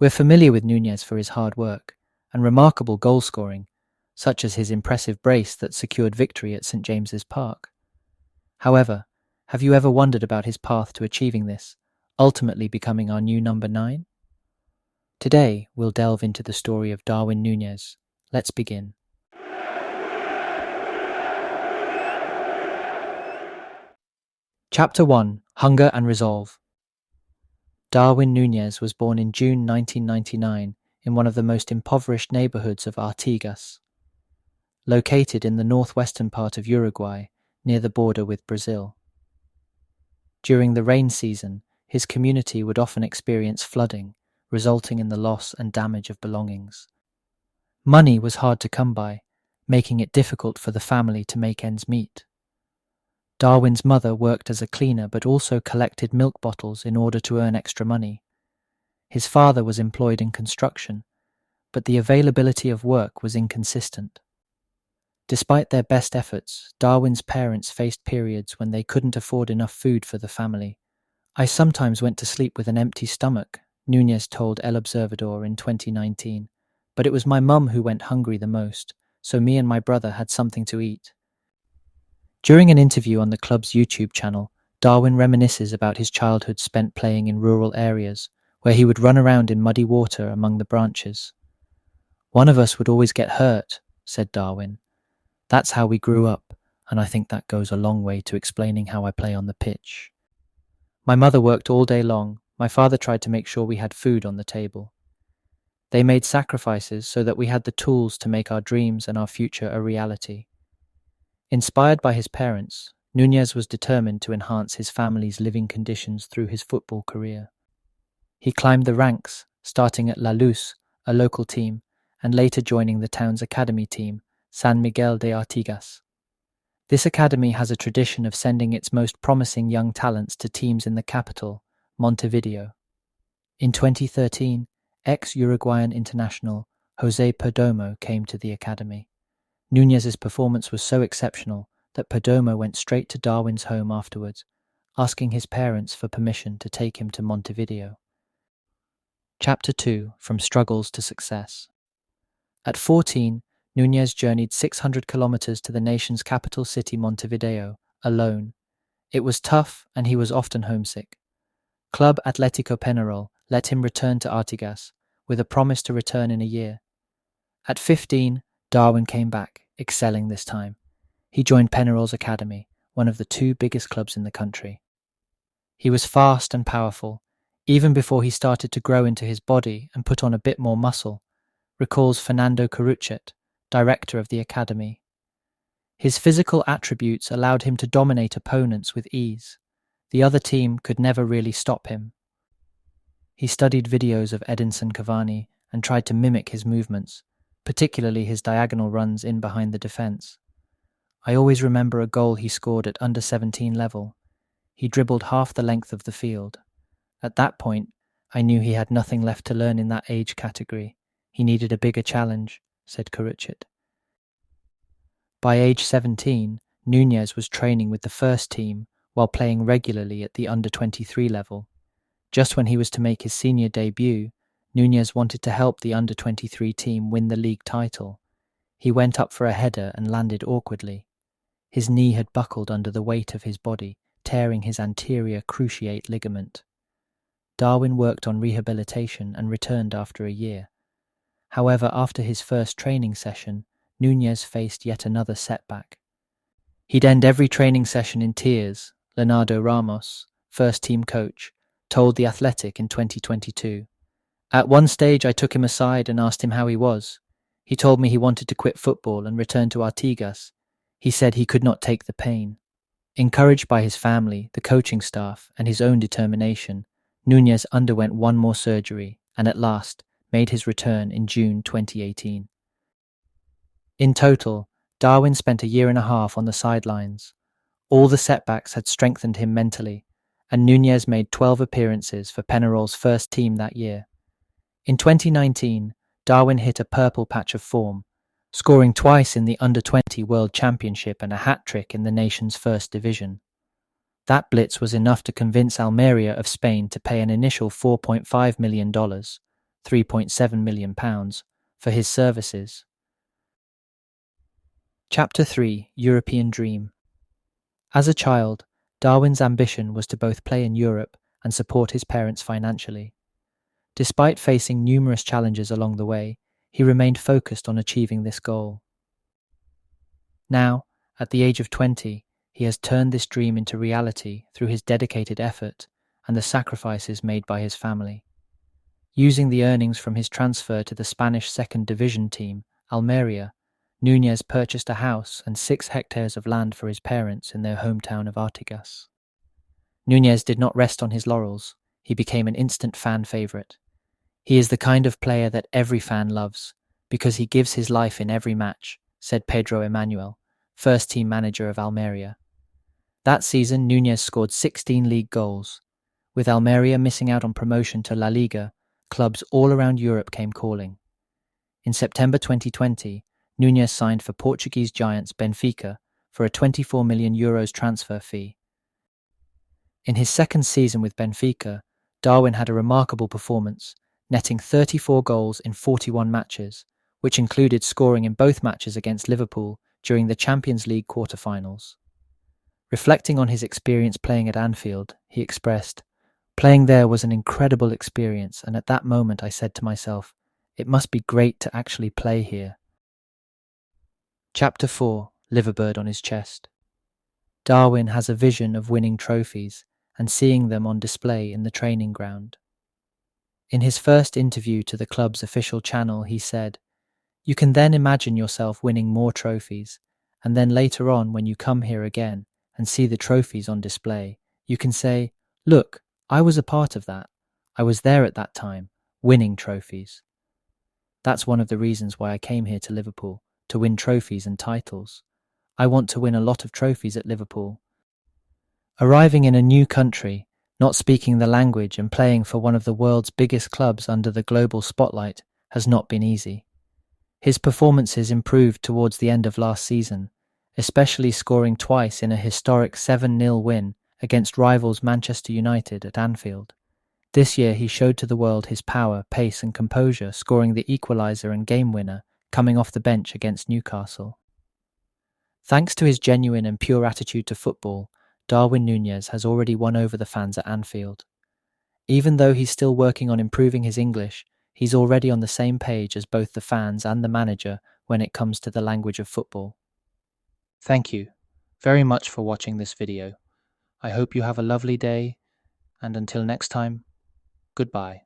We're familiar with Núñez for his hard work and remarkable goal scoring, such as his impressive brace that secured victory at St James's Park. However, have you ever wondered about his path to achieving this, ultimately becoming our new number 9? Today, we'll delve into the story of Darwin Núñez. Let's begin. Chapter 1: Hunger and Resolve. Darwin Núñez was born in June 1999 in one of the most impoverished neighborhoods of Artigas, located in the northwestern part of Uruguay, near the border with Brazil. During the rain season, his community would often experience flooding, resulting in the loss and damage of belongings. Money was hard to come by, making it difficult for the family to make ends meet. Darwin's mother worked as a cleaner but also collected milk bottles in order to earn extra money. His father was employed in construction, but the availability of work was inconsistent. Despite their best efforts, Darwin's parents faced periods when they couldn't afford enough food for the family. "I sometimes went to sleep with an empty stomach," Núñez told El Observador in 2019, "but it was my mum who went hungry the most, so me and my brother had something to eat." During an interview on the club's YouTube channel, Darwin reminisces about his childhood spent playing in rural areas, where he would run around in muddy water among the branches. "One of us would always get hurt," said Darwin. "That's how we grew up, and I think that goes a long way to explaining how I play on the pitch. My mother worked all day long. My father tried to make sure we had food on the table. They made sacrifices so that we had the tools to make our dreams and our future a reality." Inspired by his parents, Núñez was determined to enhance his family's living conditions through his football career. He climbed the ranks, starting at La Luz, a local team, and later joining the town's academy team, San Miguel de Artigas. This academy has a tradition of sending its most promising young talents to teams in the capital, Montevideo. In 2013, ex-Uruguayan international José Perdomo came to the academy. Núñez's performance was so exceptional that Perdomo went straight to Darwin's home afterwards, asking his parents for permission to take him to Montevideo. Chapter 2: From Struggles to Success. At 14, Núñez journeyed 600 kilometers to the nation's capital city Montevideo, alone. It was tough and he was often homesick. Club Atlético Peñarol let him return to Artigas, with a promise to return in a year. At 15, Darwin came back, excelling this time. He joined Peñarol's academy, one of the 2 biggest clubs in the country. He was fast and powerful, even before he started to grow into his body and put on a bit more muscle, recalls Fernando Caruchet, director of the academy. His physical attributes allowed him to dominate opponents with ease. The other team could never really stop him. He studied videos of Edinson Cavani and tried to mimic his movements, particularly his diagonal runs in behind the defence. I always remember a goal he scored at under-17 level. He dribbled half the length of the field. At that point, I knew he had nothing left to learn in that age category. He needed a bigger challenge, said Caruchet. By age 17, Núñez was training with the first team while playing regularly at the under-23 level. Just when he was to make his senior debut, Núñez wanted to help the under-23 team win the league title. He went up for a header and landed awkwardly. His knee had buckled under the weight of his body, tearing his anterior cruciate ligament. Darwin worked on rehabilitation and returned after a year. However, after his first training session, Núñez faced yet another setback. He'd end every training session in tears, Leonardo Ramos, first-team coach, told The Athletic in 2022. At one stage I took him aside and asked him how he was. He told me he wanted to quit football and return to Artigas. He said he could not take the pain. Encouraged by his family, the coaching staff, and his own determination, Núñez underwent one more surgery and at last made his return in June 2018. In total, Darwin spent a year and a half on the sidelines. All the setbacks had strengthened him mentally, and Núñez made 12 appearances for Peñarol's first team that year. In 2019, Darwin hit a purple patch of form, scoring twice in the Under-20 World Championship and a hat-trick in the nation's first division. That blitz was enough to convince Almeria of Spain to pay an initial $4.5 million, £3.7 million, for his services. Chapter 3: European Dream. As a child, Darwin's ambition was to both play in Europe and support his parents financially. Despite facing numerous challenges along the way, he remained focused on achieving this goal. Now, at the age of 20, he has turned this dream into reality through his dedicated effort and the sacrifices made by his family. Using the earnings from his transfer to the Spanish Second Division team, Almeria, Núñez purchased a house and 6 hectares of land for his parents in their hometown of Artigas. Núñez did not rest on his laurels. He became an instant fan favourite. He is the kind of player that every fan loves, because he gives his life in every match, said Pedro Emanuel, first-team manager of Almeria. That season, Núñez scored 16 league goals. With Almeria missing out on promotion to La Liga, clubs all around Europe came calling. In September 2020, Núñez signed for Portuguese giants Benfica for a €24 million transfer fee. In his second season with Benfica, Darwin had a remarkable performance, netting 34 goals in 41 matches, which included scoring in both matches against Liverpool during the Champions League quarter-finals. Reflecting on his experience playing at Anfield, he expressed, "Playing there was an incredible experience, and at that moment I said to myself, it must be great to actually play here." Chapter 4: Liverbird on his chest. Darwin has a vision of winning trophies and seeing them on display in the training ground. In his first interview to the club's official channel, he said, "You can then imagine yourself winning more trophies, and then later on when you come here again and see the trophies on display, you can say, 'Look, I was a part of that. I was there at that time, winning trophies.' That's one of the reasons why I came here to Liverpool, to win trophies and titles. I want to win a lot of trophies at Liverpool." Arriving in a new country, not speaking the language and playing for one of the world's biggest clubs under the global spotlight has not been easy. His performances improved towards the end of last season, especially scoring twice in a historic 7-0 win against rivals Manchester United at Anfield. This year he showed to the world his power, pace and composure, scoring the equaliser and game winner, coming off the bench against Newcastle. Thanks to his genuine and pure attitude to football, Darwin Núñez has already won over the fans at Anfield. Even though he's still working on improving his English, he's already on the same page as both the fans and the manager when it comes to the language of football. Thank you very much for watching this video. I hope you have a lovely day, and until next time, goodbye.